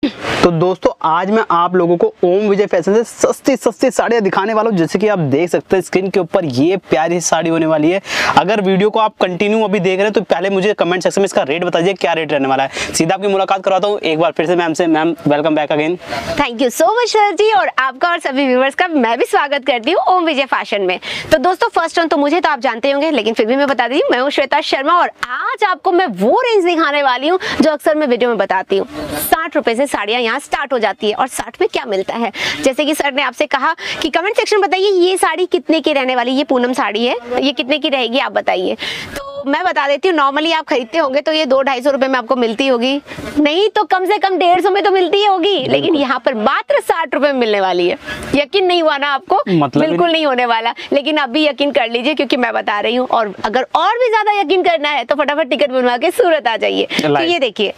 तो दोस्तों आज मैं आप लोगों को ओम विजय फैशन से सस्ती साड़ियाँ दिखाने वाला हूँ। जैसे कि आप देख सकते हैं स्क्रीन के ऊपर ये प्यारी साड़ी होने वाली है। अगर वीडियो को आप कंटिन्यू अभी देख रहे हैं तो पहले मुझे कमेंट सेक्शन में इसका रेट बता दीजिए, क्या रेट रहने वाला है। सीधा आपकी मुलाकात करवाता हूँ एक बार फिर से मैम से। Ma'am welcome back again. Thank you so much sir ji, और आपका और सभी व्यूवर्स का मैं भी स्वागत करती हूँ ओम विजय फैशन में। तो दोस्तों फर्स्ट वन तो मुझे तो आप जानते होंगे, लेकिन फिर भी मैं बता दी, मैं हूँ श्वेता शर्मा और आज आपको मैं वो रेंज दिखाने वाली हूँ जो अक्सर मैं वीडियो में बताती हूँ। 60 रुपए से साड़ियाँ यहाँ स्टार्ट हो जाती है। और 60 में क्या मिलता है, जैसे कि सर ने आपसे कहा कि कमेंट सेक्शन बताइए ये साड़ी कितने की रहने वाली, ये पूनम साड़ी है, ये कितने की रहेगी आप बताइए। तो मैं बता देती हूँ, नॉर्मली आप खरीदते होंगे तो ये 200-250 रुपए में आपको मिलती होगी, नहीं तो कम से कम 150 में तो मिलती ही होगी, लेकिन यहाँ पर मात्र 60 रुपए में मिलने वाली है। यकीन नहीं हुआ ना आपको? बिल्कुल नहीं होने वाला, लेकिन अभी यकीन कर लीजिए क्योंकि मैं बता रही हूँ। और अगर और भी ज्यादा यकीन करना है तो फटाफट टिकट बनवा के सूरत आ जाइए। तो ये देखिए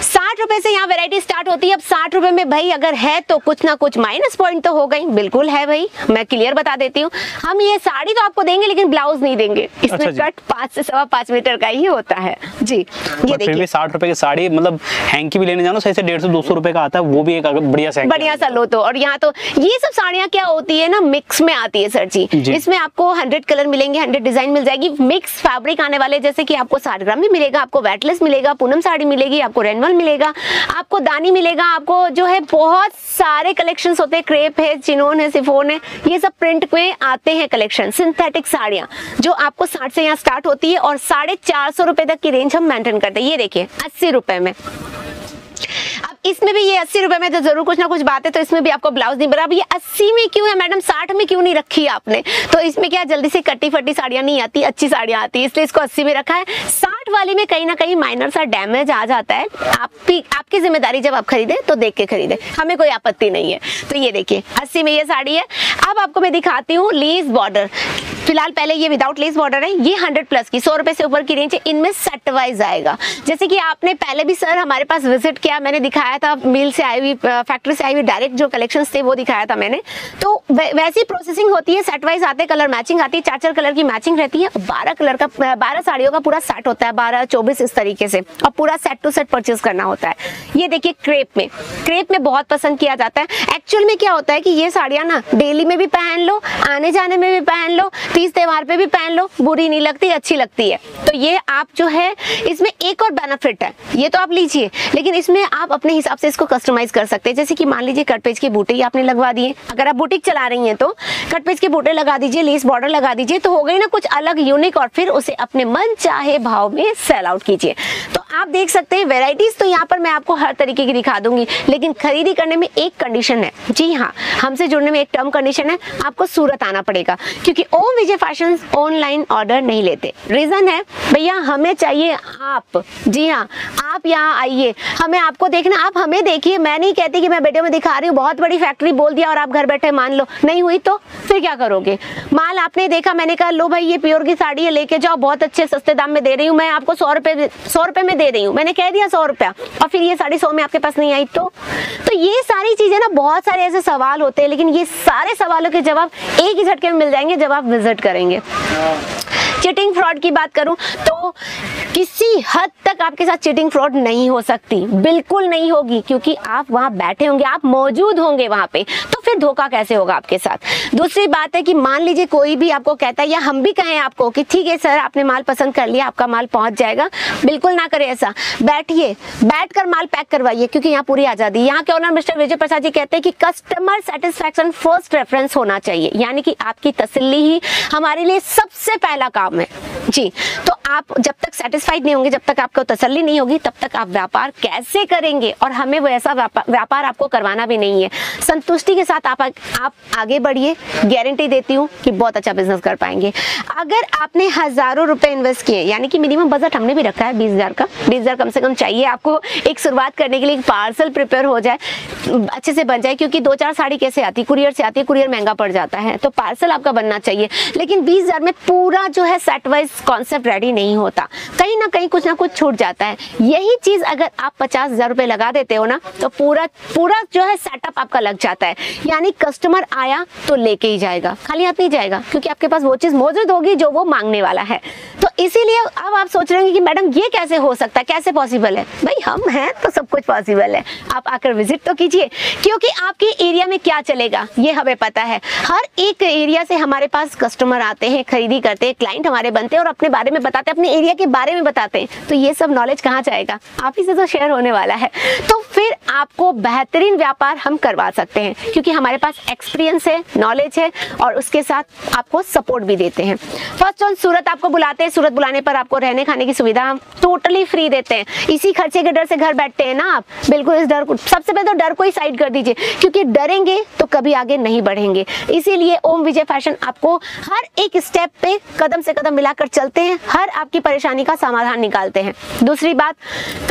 60 रुपए से यहाँ वैरायटी स्टार्ट होती है। अब 60 रुपए में भाई अगर है तो कुछ ना कुछ माइनस पॉइंट तो हो गई, बिल्कुल है भाई, मैं क्लियर बता देती हूँ। हम ये साड़ी तो आपको देंगे लेकिन ब्लाउज नहीं देंगे, इसमें कट 5 से 5.25 मीटर का ही होता है जी। ये देखिए 60 रुपए की साड़ी, मतलब हैंकी भी लेने जानो सही से 150-200 रुपए का आता है, वो भी एक बढ़िया सा लो। तो और यहाँ तो ये सब साड़ियाँ क्या होती है ना, मिक्स में आती है सर जी। इसमें आपको 100 कलर मिलेंगे, 100 डिजाइन मिल जाएगी, मिक्स फैब्रिक आने वाले, जैसे कि आपको साड़ग्राम भी मिलेगा, आपको वेटलेस मिलेगा, पूनम साड़ी मिलेगी, आपको रेनवल मिलेगा, आपको दानी मिलेगा, आपको जो है बहुत सारे कलेक्शंस होते हैं, क्रेप है, चिनोन है, सिफोन है, ये सब प्रिंट में आते हैं कलेक्शन। सिंथेटिक साड़ियाँ जो आपको 60 से यहाँ स्टार्ट होती है और 450 रुपए तक की रेंज हम मेंटेन करते हैं। ये देखिए 80 रुपए में। अब इसमें भी ये 80 रुपए में तो जरूर कुछ ना कुछ बात है, तो इसमें भी आपको ब्लाउज नहीं बना। अब ये 80 में क्यों है मैडम, 60 में क्यों नहीं रखी है आपने? तो इसमें क्या जल्दी से कट्टी फटी साड़ियाँ नहीं आती, अच्छी साड़ियाँ आती है, इसलिए इसको 80 में रखा है। 60 वाली में कहीं ना कहीं माइनर सा डैमेज आ जाता है, आपकी जिम्मेदारी, जब आप खरीदे तो देख के खरीदे, हमें कोई आपत्ति नहीं है। तो ये देखिए 80 में ये साड़ी है। अब आपको मैं दिखाती हूँ लेस बॉर्डर। फिलहाल पहले ये विदाउट लेस बॉर्डर है, ये 100 प्लस की 100 रुपए से ऊपर की रेंज है। इनमें सेट वाइज आएगा, जैसे कि आपने पहले भी सर हमारे पास विजिट किया, मैंने दिखाया था मिल से आई हुई, फैक्ट्री से आई हुई डायरेक्ट जो कलेक्शंस थे वो दिखाया था मैंने। तो वैसी प्रोसेसिंग होती है, सेट वाइज आते, कलर मैचिंग आती है, 4-4 कलर की मैचिंग रहती है, 12 साड़ियों का पूरा सेट होता है, 12-24 इस तरीके से, और पूरा सेट टू सेट परचेज करना होता है। ये देखिए क्रेप में बहुत पसंद किया जाता है। एक्चुअल में क्या होता है कि ये साड़ियाँ ना डेली में भी पहन लो, आने जाने में भी पहन लो, तीज त्योहार पे भी पहन लो, बुरी नहीं लगती, अच्छी लगती है। तो ये आप जो है इसमें एक और बेनिफिट है, ये तो आप लीजिए, लेकिन इसमें आप अपने हिसाब से इसको कस्टमाइज कर सकते हैं। जैसे कि मान लीजिए कट पेज के बूटे ही आपने लगवा दिए, अगर आप बुटीक चला रही हैं तो कट पेज के बूटे लगा दीजिए, लेस बॉर्डर लगा दीजिए, तो हो गई ना कुछ अलग यूनिक, और फिर उसे अपने मन चाहे भाव में सेल आउट कीजिए। तो आप देख सकते हैं वैरायटीज तो यहाँ पर मैं आपको हर तरीके की दिखा दूंगी, लेकिन खरीदी करने में एक कंडीशन है। जी हाँ, हमसे जुड़ने में एक टर्म कंडीशन है, आपको सूरत आना पड़ेगा, क्योंकि ओम विजय फैशन ऑनलाइन ऑर्डर नहीं लेते। रीजन है भैया, हमें चाहिए आप, जी हाँ आप यहाँ आइए, हमें आपको देखना, आप हमें देखिए। मैं नहीं कहती कि मैं वीडियो में दिखा रही हूँ बहुत बड़ी फैक्ट्री बोल दिया और आप घर बैठे मान लो, नहीं हुई तो फिर क्या करोगे? माल आपने देखा, मैंने कहा लो भाई ये प्योर की साड़ी है, लेके जाओ, बहुत अच्छे सस्ते दाम में दे रही हूँ मैं आपको, 100 रुपए में दे रही हूँ, मैंने कह दिया 100 रुपया, और फिर ये साड़ी 100 में आपके पास नहीं आई तो ये सारी चीजें ना, बहुत सारे ऐसे सवाल होते हैं, लेकिन ये सारे सवालों के जवाब एक ही झटके में मिल जाएंगे जब आप विजिट करेंगे। चीटिंग फ्रॉड की बात करूं तो किसी हद तक आपके साथ चीटिंग फ्रॉड नहीं हो सकती, बिल्कुल नहीं होगी, क्योंकि आप वहां बैठे होंगे, आप मौजूद होंगे वहां पे, तो फिर धोखा कैसे होगा आपके साथ? दूसरी बात है कि मान लीजिए कोई भी आपको कहता है, या हम भी कहें आपको कि ठीक है सर आपने माल पसंद कर लिया, आपका माल पहुंच जाएगा, बिल्कुल ना करें ऐसा। बैठिए, बैठकर माल पैक करवाइए, क्योंकि यहाँ पूरी आजादी। यहाँ के ओनर मिस्टर विजय प्रसाद जी कहते हैं कि कस्टमर सेटिस्फैक्शन फर्स्ट रेफरेंस होना चाहिए, यानी कि आपकी तसल्ली ही हमारे लिए सबसे पहला काम है जी। तो आप जब तक सेटिस्फाइड नहीं होंगे, जब तक आपको तसल्ली नहीं होगी, तब तक आप व्यापार कैसे करेंगे? और हमें वैसा व्यापार आपको करवाना भी नहीं है। संतुष्टि के साथ आप आगे बढ़िए, गारंटी देती हूँ कि बहुत अच्छा बिजनेस कर पाएंगे। अगर आपने हजारों रुपए इन्वेस्ट किए, यानी कि मिनिमम बजट हमने भी रखा है 20,000 का, 20,000 कम से कम चाहिए आपको एक शुरुआत करने के लिए, पार्सल प्रिपेयर हो जाए, अच्छे से बन जाए, क्योंकि 2-4 साड़ी कैसे आती, कुरियर से आती है, कुरियर महंगा पड़ जाता है, तो पार्सल आपका बनना चाहिए। लेकिन 20,000 में पूरा जो है सेट वाइज कॉन्सेप्ट रेडी नहीं होता, कहीं ना कहीं कुछ ना कुछ छूट जाता है। यही चीज अगर आप 50,000 रुपए लगा देते हो ना, तो पूरा जो है सेटअप आपका लग जाता है। यानी कस्टमर आया तो लेके ही जाएगा, खाली हाथ नहीं जाएगा, क्योंकि आपके पास वो चीज मौजूद होगी जो वो मांगने वाला है। तो इसीलिए अब आप सोच रहे होंगे कि मैडम ये कैसे हो सकता है, कैसे पॉसिबल है? भाई हम हैं तो सब कुछ पॉसिबल है। आप आकर विजिट तो कीजिए, क्योंकि आपके एरिया में क्या चलेगा ये हमें पता है। हर एक एरिया से हमारे पास कस्टमर आते हैं, खरीदी करते हैं, क्लाइंट हमारे बनते हैं और अपने बारे में बताते हैं, अपने एरिया के बारे में बताते हैं। तो ये सब नॉलेज कहाँ जाएगा? आप ही से तो शेयर होने वाला है। तो फिर आपको बेहतरीन व्यापार हम करवा सकते हैं, क्योंकि हमारे पास एक्सपीरियंस है, नॉलेज है और उसके साथ आपको सपोर्ट भी देते हैं। फर्स्ट ऑन सूरत आपको बुलाते हैं। सूरत बुलाने पर आपको रहने खाने की सुविधा हम टोटली फ्री देते हैं। इसी खर्चे के डर से घर बैठते हैं ना आप, बिल्कुल इस डर को, सबसे पहले तो डर को ही साइड कर दीजिए, क्योंकि डरेंगे तो कभी आगे नहीं बढ़ेंगे। इसीलिए ओम विजय फैशन आपको हर एक स्टेप पे कदम से कदम मिलाकर चलते हैं, हर आपकी परेशानी का समाधान निकालते हैं। दूसरी बात,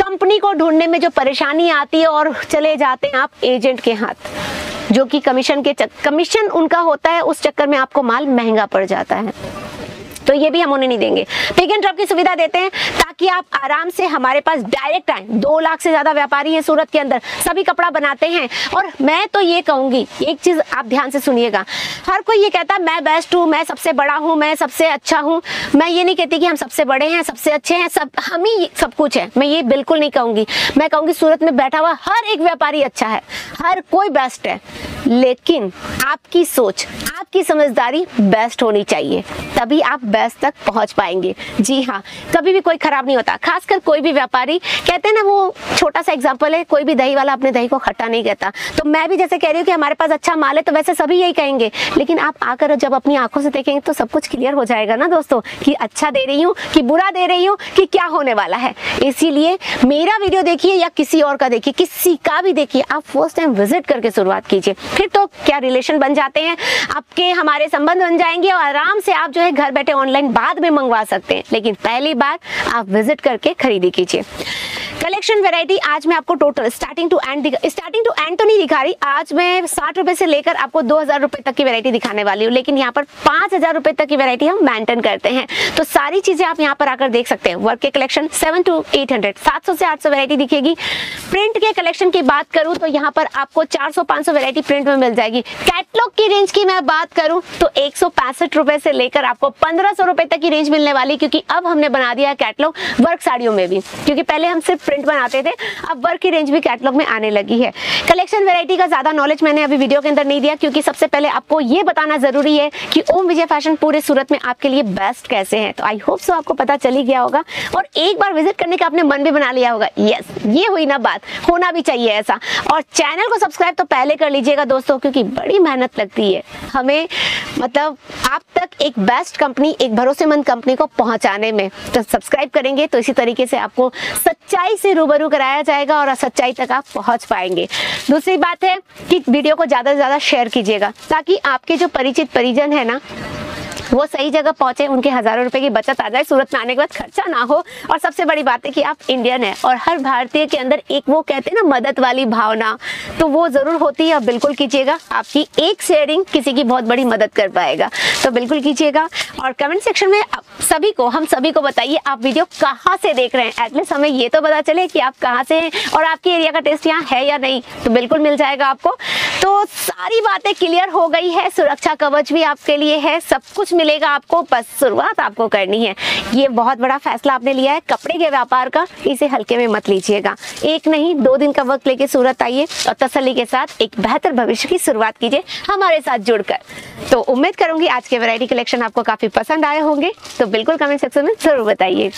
कंपनी को ढूंढने में जो परेशानी आती है और चले जाते हैं आप एजेंट के हाथ, जो कि कमीशन उनका होता है, उस चक्कर में आपको माल महंगा पड़ जाता है। तो ये भी हम उन्हें नहीं देंगे। पिक एंड ड्रॉप की सुविधा देते हैं ताकि आप आराम से हमारे पास डायरेक्ट आए। 2 लाख से ज्यादा व्यापारी हैं सूरत के अंदर, सभी कपड़ा बनाते हैं। और मैं तो ये कहूंगी, एक चीज आप ध्यान से सुनिएगा, हर कोई ये कहता है मैं बेस्ट हूँ, मैं सबसे बड़ा हूँ, मैं सबसे अच्छा हूँ। मैं ये नहीं कहती कि हम सबसे बड़े हैं, सबसे अच्छे हैं, हम ही सब कुछ है, मैं ये बिल्कुल नहीं कहूंगी। मैं कहूंगी सूरत में बैठा हुआ हर एक व्यापारी अच्छा है, हर कोई बेस्ट है, लेकिन आपकी सोच, आपकी समझदारी बेस्ट होनी चाहिए, तभी आप बेस्ट तक पहुंच पाएंगे। जी हाँ, कभी भी कोई खराब नहीं होता। खासकर कोई भी व्यापारी, कहते हैं ना, वो छोटा सा एग्जांपल है, कोई भी दही वाला अपने दही को खट्टा नहीं कहता। तो मैं भी जैसे कह रही हूँ कि हमारे पास अच्छा माल है, तो वैसे सभी यही कहेंगे, लेकिन आप आकर जब अपनी आंखों से देखेंगे तो सब कुछ क्लियर हो जाएगा ना दोस्तों, कि अच्छा दे रही हूँ कि बुरा दे रही हूँ, कि क्या होने वाला है। इसीलिए मेरा वीडियो देखिए या किसी और का देखिए, किसी का भी देखिए, आप फर्स्ट टाइम विजिट करके शुरुआत कीजिए, फिर तो क्या रिलेशन बन जाते हैं आपके, हमारे संबंध बन जाएंगे और आराम से आप जो है घर बैठे ऑनलाइन बाद में मंगवा सकते हैं। लेकिन पहली बार आप विजिट करके खरीदी कीजिए। कलेक्शन वैरायटी आज मैं आपको टोटल स्टार्टिंग टू एंड तो नहीं दिखा रही। आज मैं 60 रुपए से लेकर आपको 2,000 रुपए तक की वैरायटी दिखाने वाली हूँ, लेकिन यहाँ पर 5,000 रुपए तक की वैरायटी हम मेंटेन करते हैं। तो सारी चीजें आप यहाँ पर आकर देख सकते हैं। वर्क के कलेक्शन 700 to 800, 700 से 800 वैरायटी दिखेगी। प्रिंट के कलेक्शन की बात करूँ तो यहाँ पर आपको 400-500 वैरायटी प्रिंट में मिल जाएगी। कैटलॉग की रेंज की मैं बात करूँ तो 165 रुपए से लेकर आपको 1,500 रुपए तक की रेंज मिलने वाली, क्योंकि अब हमने बना दिया कैटलॉग वर्क साड़ियों में भी, क्योंकि पहले हम सिर्फ प्रिंट बनाते थे, अब वर्क की रेंज भी कैटलॉग में आने लगी है। कलेक्शन वैरायटी का ज्यादा नॉलेज मैंने अभी वीडियो के अंदर नहीं दिया, क्योंकि सबसे पहले आपको ये बताना जरूरी है कि ओम विजय फैशन पूरे सूरत में आपके लिए बेस्ट कैसे है। तो आई होप सो आपको पता चल ही गया होगा और एक बार विजिट करने का आपने मन भी बना लिया होगा। यस, ये हुई ना बात, होना भी चाहिए ऐसा। और चैनल को सब्सक्राइब तो पहले कर लीजिएगा दोस्तों, क्योंकि बड़ी मेहनत लगती है हमें, मतलब आप तक एक बेस्ट कंपनी, एक भरोसेमंद कंपनी को पहुंचाने में। तो सब्सक्राइब करेंगे तो इसी तरीके से आपको सच्चाई से रूबरू कराया जाएगा और सच्चाई तक आप पहुंच पाएंगे। दूसरी बात है कि वीडियो को ज्यादा से ज्यादा शेयर कीजिएगा, ताकि आपके जो परिचित परिजन है ना, वो सही जगह पहुंचे, उनके हजारों रुपए की बचत आ जाए, सूरत में आने के बाद खर्चा ना हो। और सबसे बड़ी बात है कि आप इंडियन है और हर भारतीय के अंदर एक वो कहते हैं ना मदद वाली भावना, तो वो जरूर होती है। आप बिल्कुल कीजिएगा, आपकी एक शेयरिंग किसी की बहुत बड़ी मदद कर पाएगा, तो बिल्कुल कीजिएगा। और कमेंट सेक्शन में हम सभी को बताइए आप वीडियो कहाँ से देख रहे हैं, एटलीस्ट हमें ये तो पता चले कि आप कहाँ से हैं और आपके एरिया का टेस्ट यहाँ है या नहीं, तो बिल्कुल मिल जाएगा आपको। तो सारी बातें क्लियर हो गई है, सुरक्षा कवच भी आपके लिए है, सब कुछ मिलेगा आपको, बस शुरुआत आपको करनी है। ये बहुत बड़ा फैसला आपने लिया है कपड़े के व्यापार का, इसे हल्के में मत लीजिएगा। एक नहीं 2 दिन का वक्त लेके सूरत आइए और तसल्ली के साथ एक बेहतर भविष्य की शुरुआत कीजिए हमारे साथ जुड़कर। तो उम्मीद करूंगी आज के वैरायटी कलेक्शन आपको काफी पसंद आए होंगे, तो बिल्कुल कमेंट सेक्शन में जरूर बताइए।